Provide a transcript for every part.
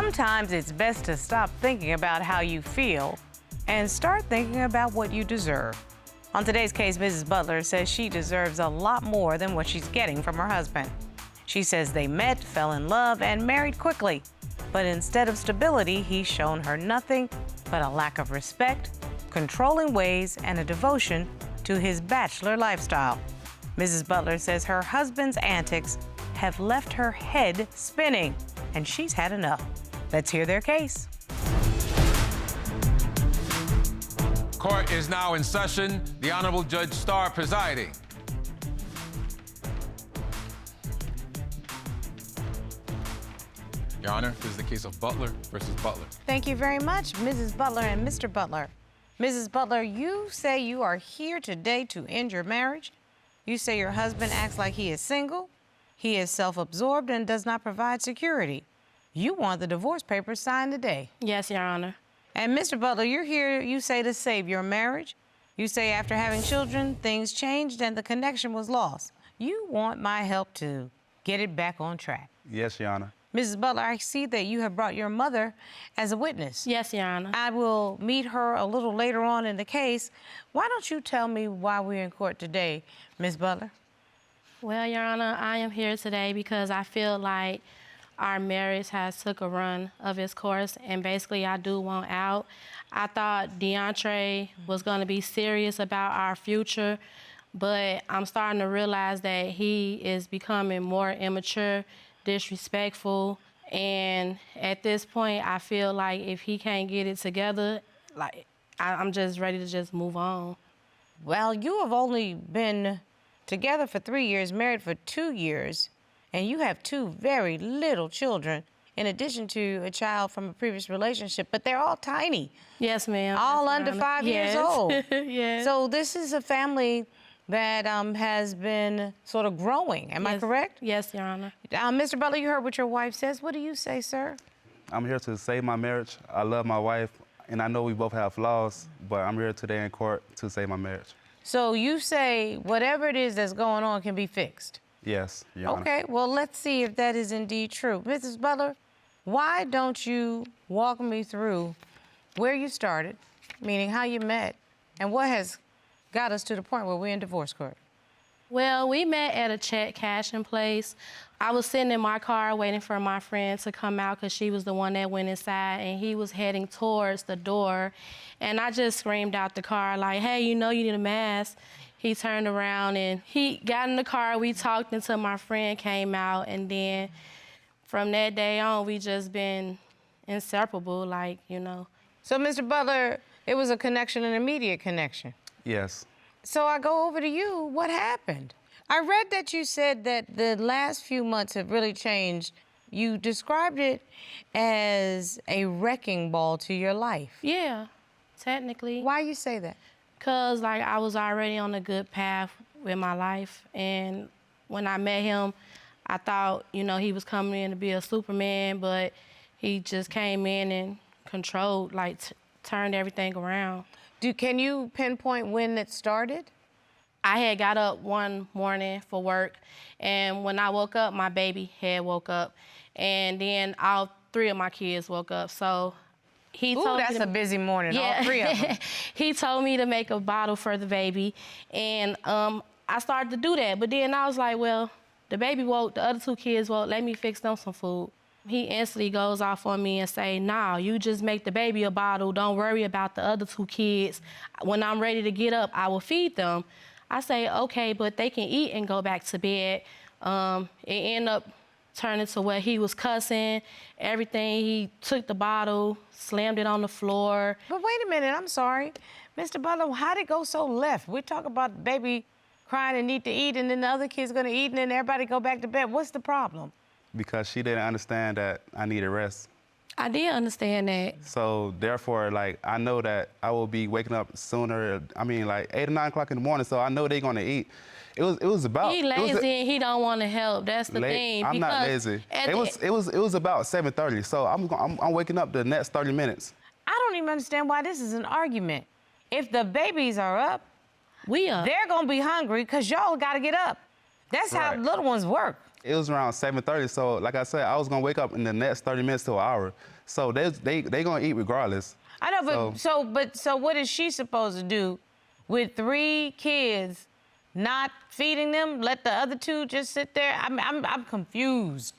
Sometimes it's best to stop thinking about how you feel and start thinking about what you deserve. On today's case, Mrs. Butler says she deserves a lot more than what she's getting from her husband. She says they met, fell in love, and married quickly. But instead of stability, he's shown her nothing but a lack of respect, controlling ways, and a devotion to his bachelor lifestyle. Mrs. Butler says her husband's antics have left her head spinning, and she's had enough. Let's hear their case. Court is now in session. The Honorable Judge Starr presiding. Your Honor, this is the case of Butler versus Butler. Thank you very much, Mrs. Butler and Mr. Butler. Mrs. Butler, you say you are here today to end your marriage. You say your husband acts like he is single, he is self-absorbed, and does not provide security. You want the divorce papers signed today. Yes, Your Honor. And Mr. Butler, you're here, you say, to save your marriage. You say after having children, things changed and the connection was lost. You want my help to get it back on track. Yes, Your Honor. Mrs. Butler, I see that you have brought your mother as a witness. Yes, Your Honor. I will meet her a little later on in the case. Why don't you tell me why we're in court today, Ms. Butler? Well, Your Honor, I am here today because I feel like our marriage has took a run of its course, and basically I do want out. I thought Deontrae was going to be serious about our future, but I'm starting to realize that he is becoming more immature, disrespectful, and at this point, I feel like if he can't get it together, like I'm just ready to just move on. Well, you have only been together for 3 years, married for 2 years, and you have 2 very little children, in addition to a child from a previous relationship, but they're all tiny. Yes, ma'am. All under 5 years old. Yes. So this is a family that has been sort of growing. Am I correct? Yes, Your Honor. Mr. Butler, you heard what your wife says. What do you say, sir? I'm here to save my marriage. I love my wife, and I know we both have flaws, but I'm here today in court to save my marriage. So you say whatever it is that's going on can be fixed? Yes, Your Honor. Okay, well, let's see if that is indeed true. Mrs. Butler, why don't you walk me through where you started, meaning how you met, and what has got us to the point where we're in divorce court? Well, we met at a check cashing place. I was sitting in my car waiting for my friend to come out because she was the one that went inside, and he was heading towards the door. And I just screamed out the car like, hey, you know you need a mask. He turned around and he got in the car. We talked until my friend came out, and then from that day on, we just been inseparable, like, you know. So, Mr. Butler, it was a connection, an immediate connection. Yes. So I go over to you. What happened? I read that you said that the last few months have really changed. You described it as a wrecking ball to your life. Yeah, technically. Why you say that? Because, like, I was already on a good path with my life, and when I met him, I thought, you know, he was coming in to be a Superman, but he just came in and controlled, like, turned everything around. Can you pinpoint when it started? I had got up one morning for work, and when I woke up, my baby had woke up, and then all 3 of my kids woke up, so he told me that's a busy morning, all 3 of them. He told me to make a bottle for the baby, and I started to do that, but then I was like, well, the baby woke, the other 2 kids woke, let me fix them some food. He instantly goes off on me and say, nah, you just make the baby a bottle. Don't worry about the other 2 kids. When I'm ready to get up, I will feed them. I say, okay, but they can eat and go back to bed. It ended up turning to where he was cussing, everything. He took the bottle, slammed it on the floor. But wait a minute, I'm sorry. Mr. Butler, how'd it go so left? We talk about baby crying and need to eat, and then the other kid's gonna eat, and then everybody go back to bed. What's the problem? Because she didn't understand that I needed rest. I did understand that. So therefore, like, I know that I will be waking up sooner. I mean, like 8 or 9 o'clock in the morning. So I know they're gonna eat. It was about. He lazy and he don't want to help. That's the thing. I'm not lazy. It was about 7:30. So I'm waking up the next 30 minutes. I don't even understand why this is an argument. If the babies are up, they're gonna be hungry because y'all gotta get up. That's how little ones work. It was around 7:30, so like I said, I was gonna wake up in the next 30 minutes to an hour. So they gonna eat regardless. I know, but so what is she supposed to do with 3 kids, not feeding them? Let the other 2 just sit there? I'm confused.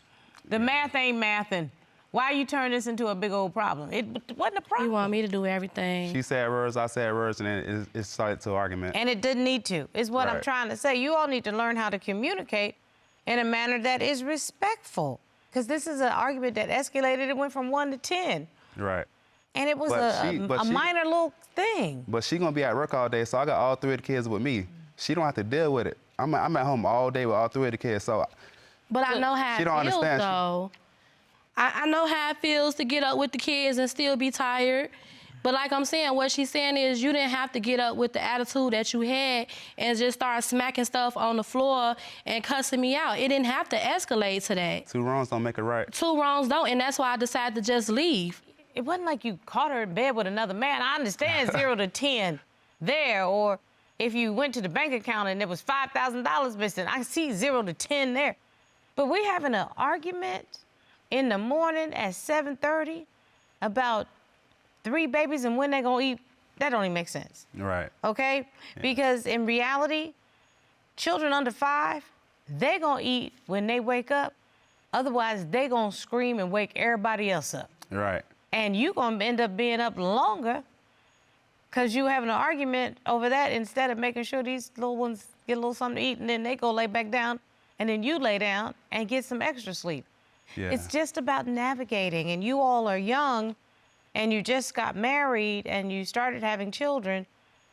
The math ain't mathing. Why you turn this into a big old problem? It wasn't a problem. You want me to do everything. She said words, I said words, and then it started to argument. And it didn't need to, is what I'm Right. trying to say. You all need to learn how to communicate in a manner that is respectful. Because this is an argument that escalated. It went from 1 to 10. Right. And it was But a minor little thing. But she gonna be at work all day, so I got all 3 of the kids with me. She don't have to deal with it. I'm at home all day with all 3 of the kids, so. But I know how She it don't feels, understand. though. I know how it feels to get up with the kids and still be tired. But like I'm saying, what she's saying is you didn't have to get up with the attitude that you had and just start smacking stuff on the floor and cussing me out. It didn't have to escalate to that. 2 wrongs don't make it right. 2 wrongs don't, and that's why I decided to just leave. It wasn't like you caught her in bed with another man. I understand 0 to 10 there, or if you went to the bank account and there was $5,000 missing, I see 0 to 10 there. But we having an argument in the morning at 7:30 about 3 babies and when they're gonna eat. That don't even make sense, Right. okay? Yeah. Because in reality, children under 5, they gonna eat when they wake up. Otherwise, they gonna scream and wake everybody else up. Right. And you gonna end up being up longer because you having an argument over that instead of making sure these little ones get a little something to eat, and then they go lay back down, and then you lay down and get some extra sleep. Yeah. It's just about navigating, and you all are young, and you just got married, and you started having children,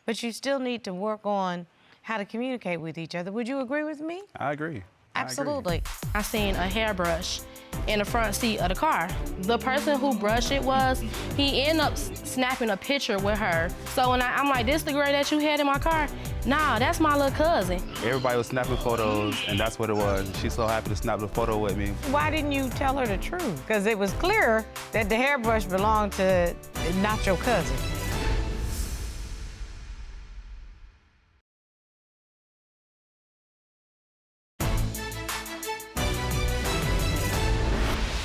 but you still need to work on how to communicate with each other. Would you agree with me? I agree. Absolutely. I seen a hairbrush in the front seat of the car. The person who brushed it he ended up snapping a picture with her. So when I'm like, this the girl that you had in my car? Nah, that's my little cousin. Everybody was snapping photos, and that's what it was. She's so happy to snap the photo with me. Why didn't you tell her the truth? Because it was clear that the hairbrush belonged to not your cousin.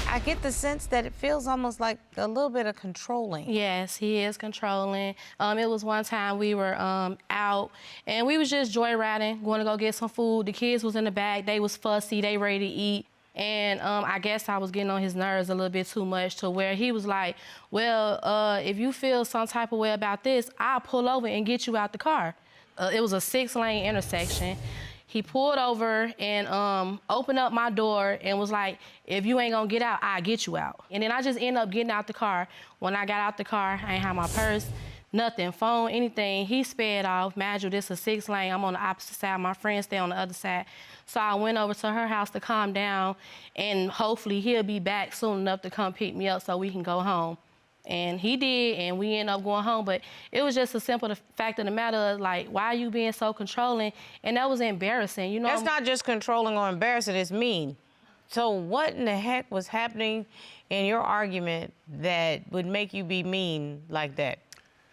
I get the sense that it feels almost like a little bit of controlling. Yes, he is controlling. It was one time we were out and we was just joyriding, going to go get some food. The kids was in the back, they was fussy, they ready to eat. And I guess I was getting on his nerves a little bit too much to where he was like, well, if you feel some type of way about this, I'll pull over and get you out the car. It was a 6-lane intersection. He pulled over and opened up my door and was like, if you ain't gonna get out, I'll get you out. And then I just ended up getting out the car. When I got out the car, I ain't have my purse, nothing, phone, anything. He sped off. Mind you, this is a 6-lane. I'm on the opposite side. My friends stay on the other side. So I went over to her house to calm down, and hopefully he'll be back soon enough to come pick me up so we can go home. And he did, and we ended up going home. But it was just a simple fact of the matter of, like, why are you being so controlling? And that was embarrassing, you know? That's not just controlling or embarrassing, it's mean. So what in the heck was happening in your argument that would make you be mean like that?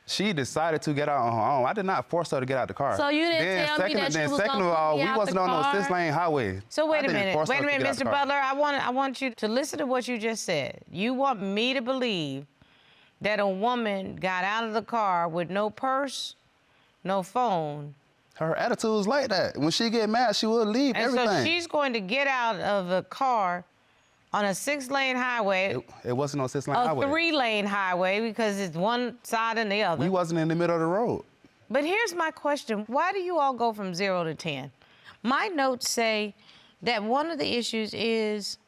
She decided to get out on her own. I did not force her to get out the car. So you didn't tell me that you was Second gonna of all, put me we out wasn't the on no car? 6-lane highway. So wait a minute, Mr. Mr. Butler, I want you to listen to what you just said. You want me to believe that a woman got out of the car with no purse, no phone. Her attitude was like that. When she get mad, she will leave And everything. so she's going to get out of the car on a 6-lane highway, It wasn't no 6-lane a highway. 3-lane highway because it's one side and the other. We wasn't in the middle of the road. But here's my question. Why do you all go from 0 to 10? My notes say that one of the issues is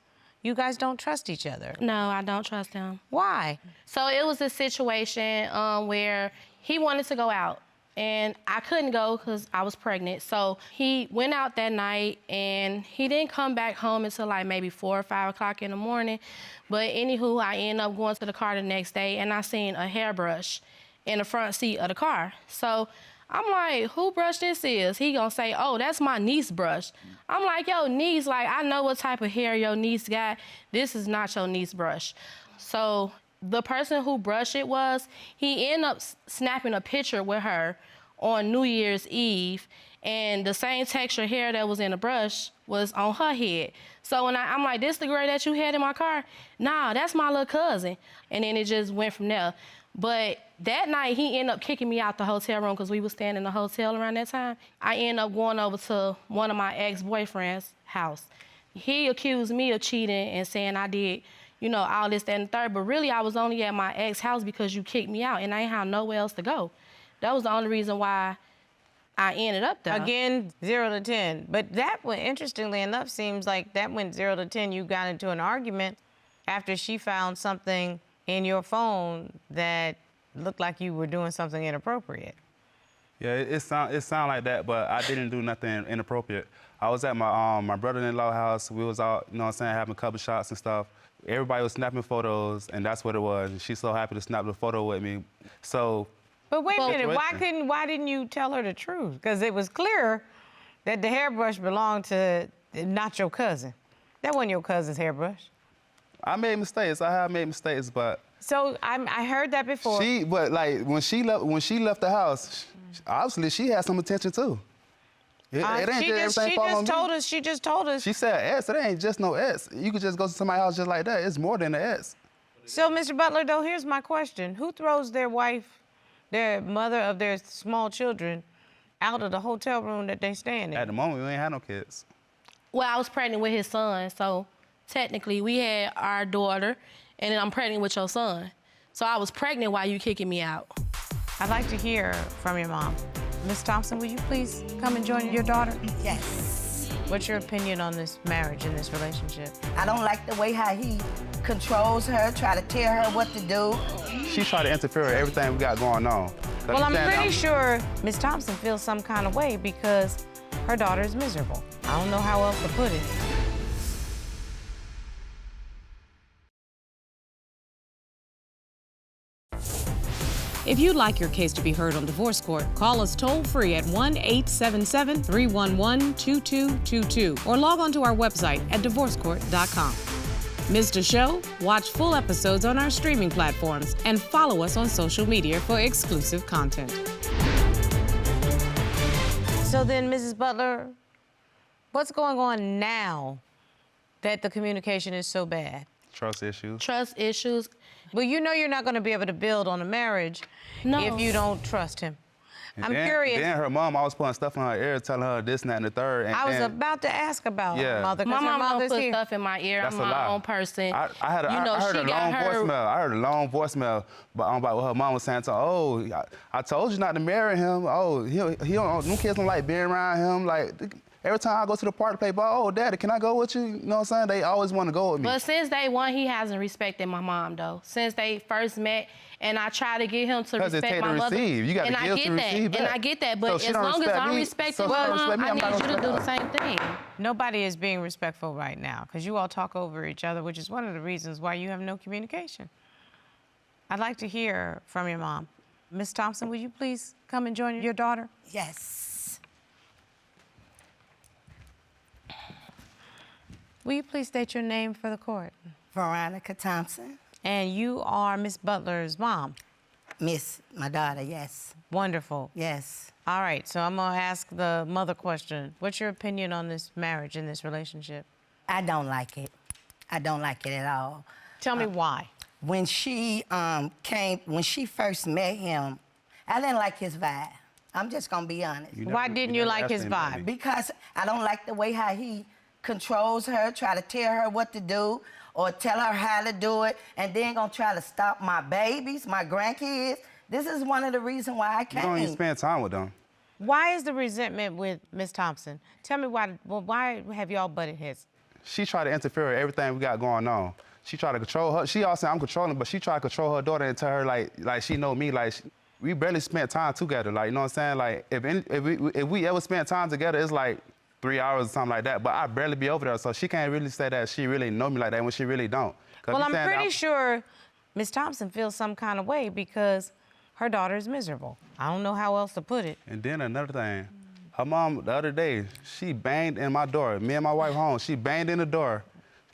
you guys don't trust each other. No, I don't trust him. Why? So it was a situation where he wanted to go out, and I couldn't go because I was pregnant. So he went out that night, and he didn't come back home until like maybe 4 or 5 o'clock in the morning. But anywho, I ended up going to the car the next day, and I seen a hairbrush in the front seat of the car. So I'm like, who brush this is? He gonna say, oh, that's my niece brush. I'm like, yo, niece, like, I know what type of hair your niece got. This is not your niece brush. So the person who brushed it he ended up snapping a picture with her on New Year's Eve, and the same texture hair that was in the brush was on her head. So when I'm like, this the girl that you had in my car? Nah, that's my little cousin. And then it just went from there. But that night, he ended up kicking me out the hotel room because we was staying in the hotel around that time. I ended up going over to one of my ex-boyfriend's house. He accused me of cheating and saying I did, you know, all this, that, and the third. But really, I was only at my ex house because you kicked me out and I ain't have nowhere else to go. That was the only reason why I ended up there. Again, 0 to 10. But that one, interestingly enough, seems like that went 0 to 10. You got into an argument after she found something in your phone that looked like you were doing something inappropriate. Yeah, it sound like that, but I didn't do nothing inappropriate. I was at my brother-in-law house. We was out, you know what I'm saying, having a couple shots and stuff. Everybody was snapping photos, and that's what it was. And she's so happy to snap the photo with me. So. But wait a minute, why didn't you tell her the truth? Because it was clear that the hairbrush belonged to not your cousin. That wasn't your cousin's hairbrush. I made mistakes. I have made mistakes, but. So I heard that before. But like when she left the house, obviously she had some attention too. It ain't everything fall on me. She just told us. She said S. It ain't just no S. You could just go to somebody's house just like that. It's more than an S. So, Mr. Butler, though, here's my question: who throws their wife, their mother of their small children, out of the hotel room that they staying in? At the moment, we ain't had no kids. Well, I was pregnant with his son, so technically we had our daughter, and then I'm pregnant with your son. So I was pregnant while you kicking me out. I'd like to hear from your mom. Miss Thompson, will you please come and join your daughter? Yes. What's your opinion on this marriage and this relationship? I don't like the way how he controls her, try to tell her what to do. She tried to interfere with everything we got going on. Well, I'm pretty sure Miss Thompson feels some kind of way because her daughter is miserable. I don't know how else to put it. If you'd like your case to be heard on divorce court, call us toll-free at 1-877-311-2222 or log on to our website at divorcecourt.com. Missed a show? Watch full episodes on our streaming platforms and follow us on social media for exclusive content. So then, Mrs. Butler, what's going on now that the communication is so bad? Trust issues. Trust issues. Well, you know you're not going to be able to build on a marriage if you don't trust him. I'm curious. Then her mom always putting stuff in her ear, telling her this, and that, and the third. And I was about to ask about her mother, My because her mom don't mother's put here. stuff in my ear. That's I'm a my lie. own person. I heard a long voicemail. I heard a long voicemail about what her mom was saying to her. Oh, I told you not to marry him. Oh, he don't. Them kids don't like being around him. Like every time I go to the park to play ball, oh, Daddy, can I go with you? You know what I'm saying? They always want to go with me. But since day one, he hasn't respected my mom, though. Since they first met, and I try to get him to respect my mother. You got to give to receive back. And I get that, but So as long as I'm respecting my mom, I need you to do the same thing. Nobody is being respectful right now because you all talk over each other, which is one of the reasons why you have no communication. I'd like to hear from your mom. Miss Thompson, will you please come and join your daughter? Yes. Will you please state your name for the court? Veronica Thompson. And you are Miss Butler's mom? Miss, my daughter, yes. Wonderful. Yes. All right, so I'm going to ask the mother question. What's your opinion on this marriage and this relationship? I don't like it. I don't like it at all. Tell me why. When she when she first met him, I didn't like his vibe. I'm just gonna be honest. Why didn't you like his vibe? Because I don't like the way how he controls her, try to tell her what to do, or tell her how to do it, and then gonna try to stop my babies, my grandkids. This is one of the reasons why I came. You don't even spend time with them. Why is the resentment with Miss Thompson? Tell me why. Well, why have y'all butted heads? She tried to interfere with everything we got going on. She tried to control her. She also said I'm controlling, but she tried to control her daughter and tell her like she know me. Like we barely spent time together. Like you know what I'm saying? Like if we ever spent time together, it's like 3 hours or something like that. But I barely be over there, so she can't really say that she really know me like that when she really don't. Well, I'm pretty sure Miss Thompson feels some kind of way because her daughter is miserable. I don't know how else to put it. And then another thing, her mom the other day, she banged in my door. Me and my wife home, she banged in the door.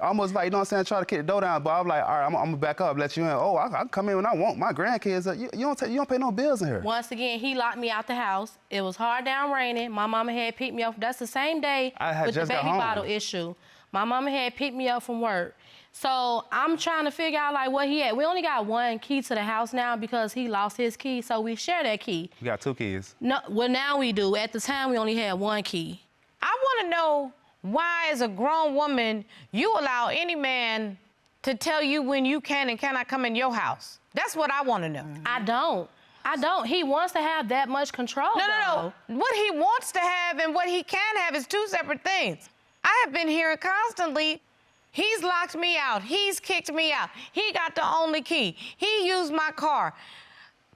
almost like, you know what I'm saying, try to kick the door down. But I'm like, all right, I'm gonna back up, let you in. Oh, I can come in when I want. My grandkids, you don't pay no bills in here. Once again, he locked me out the house. It was hard down raining. My mama had picked me up. That's the same day I had with the just got baby home. bottle issue. My mama had picked me up from work. So I'm trying to figure out like what he had. We only got one key to the house now because he lost his key, so we share that key. We got 2 kids. No, well now we do. At the time we only had 1 key. I want to know why, as a grown woman, you allow any man to tell you when you can and cannot come in your house. That's what I want to know. I don't. He wants to have that much control. No. What he wants to have and what he can have is 2 separate things. I have been hearing constantly, he's locked me out. He's kicked me out. He got the only key. He used my car.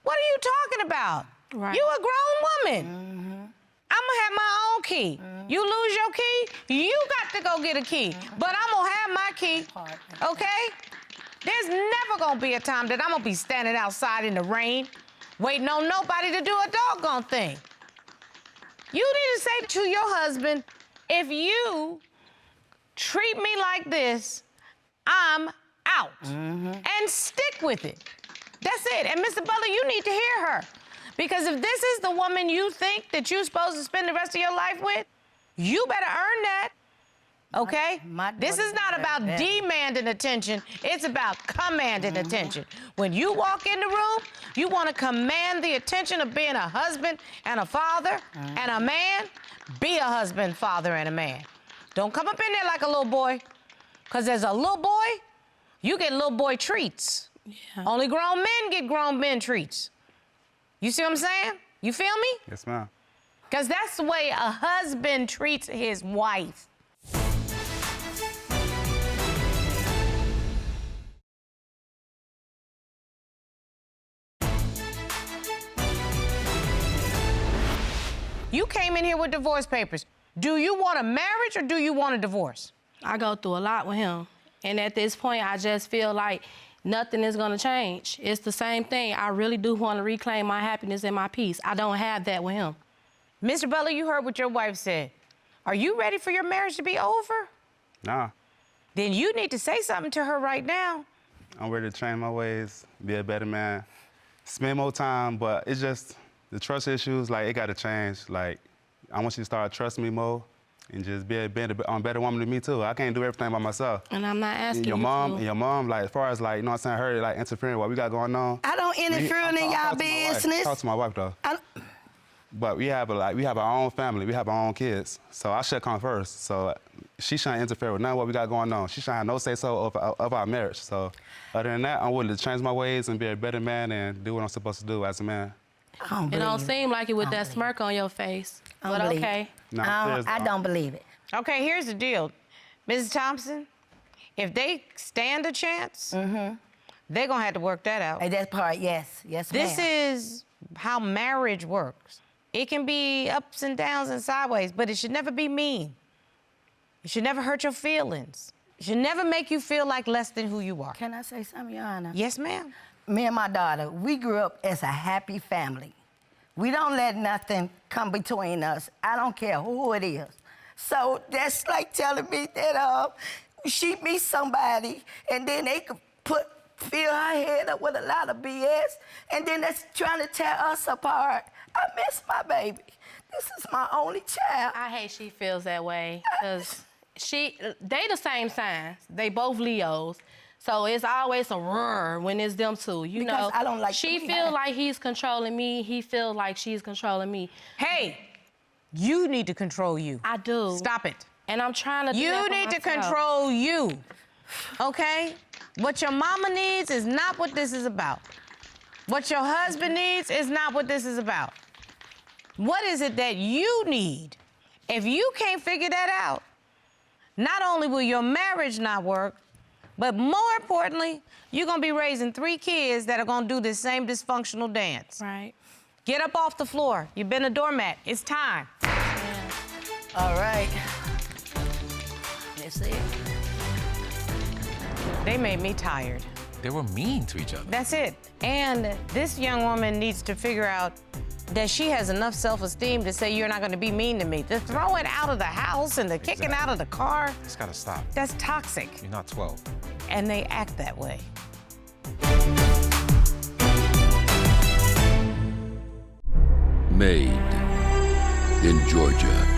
What are you talking about? Right. You a grown woman. I'm gonna have my own key. You lose your key, you got to go get a key. But I'm gonna have my key, okay? There's never gonna be a time that I'm gonna be standing outside in the rain, waiting on nobody to do a doggone thing. You need to say to your husband, if you treat me like this, I'm out. And stick with it. That's it. And Mr. Butler, you need to hear her. Because if this is the woman you think that you're supposed to spend the rest of your life with, you better earn that, okay? This is not about demanding attention. It's about commanding attention. When you walk in the room, you want to command the attention of being a husband and a father and a man. Be a husband, father, and a man. Don't come up in there like a little boy. Because as a little boy, you get little boy treats. Yeah. Only grown men get grown men treats. You see what I'm saying? You feel me? Yes, ma'am. Because that's the way a husband treats his wife. You came in here with divorce papers. Do you want a marriage or do you want a divorce? I go through a lot with him. And at this point, I just feel like nothing is gonna change. It's the same thing. I really do want to reclaim my happiness and my peace. I don't have that with him. Mr. Butler, you heard what your wife said. Are you ready for your marriage to be over? Nah, Then you need to say something to her right now. I'm ready to change my ways, be a better man, spend more time, but it's just the trust issues, like, it gotta change. Like, I want you to start trusting me more and just be a better woman than me, too. I can't do everything by myself. And I'm not asking Your you mom, to. your mom, like, as far as, like, you know what I'm saying, her, like, interfering what we got going on. I don't interfere in y'all business. Talk to my wife, though. But we have our own family, we have our own kids. So I should come first. So she shouldn't interfere with none of what we got going on. She shouldn't have no say-so of our marriage. So other than that, I'm willing to change my ways and be a better man and do what I'm supposed to do as a man. It don't seem like it with that smirk on your face. But okay. No, I don't believe it. Okay, here's the deal. Mrs. Thompson, if they stand a chance, they're going to have to work that out. Hey, that part, yes. Yes, ma'am. This is how marriage works. It can be ups and downs and sideways, but it should never be mean. It should never hurt your feelings. It should never make you feel like less than who you are. Can I say something, Your Honor? Yes, ma'am. Me and my daughter, we grew up as a happy family. We don't let nothing come between us. I don't care who it is. So that's like telling me that she meets somebody and then they could fill her head up with a lot of BS and then that's trying to tear us apart. I miss my baby. This is my only child. I hate she feels that way because they the same signs. They both Leos. So it's always a roar when it's them two. You Because know, I don't like she to feel like he's controlling me. He feels like she's controlling me. Hey, you need to control you. I do. Stop it. And I'm trying to do that You for need to myself. control you, okay? What your mama needs is not what this is about. What your husband needs is not what this is about. What is it that you need? If you can't figure that out, not only will your marriage not work, but more importantly, you're gonna be raising 3 kids that are gonna do this same dysfunctional dance. Right. Get up off the floor. You've been a doormat. It's time. All right. That's it. They made me tired. They were mean to each other. That's it. And this young woman needs to figure out that she has enough self-esteem to say you're not going to be mean to me. To throw it out of the house and to kick it out of the car, It's gotta stop. that's toxic. You're not 12. And they act that way. Made in Georgia.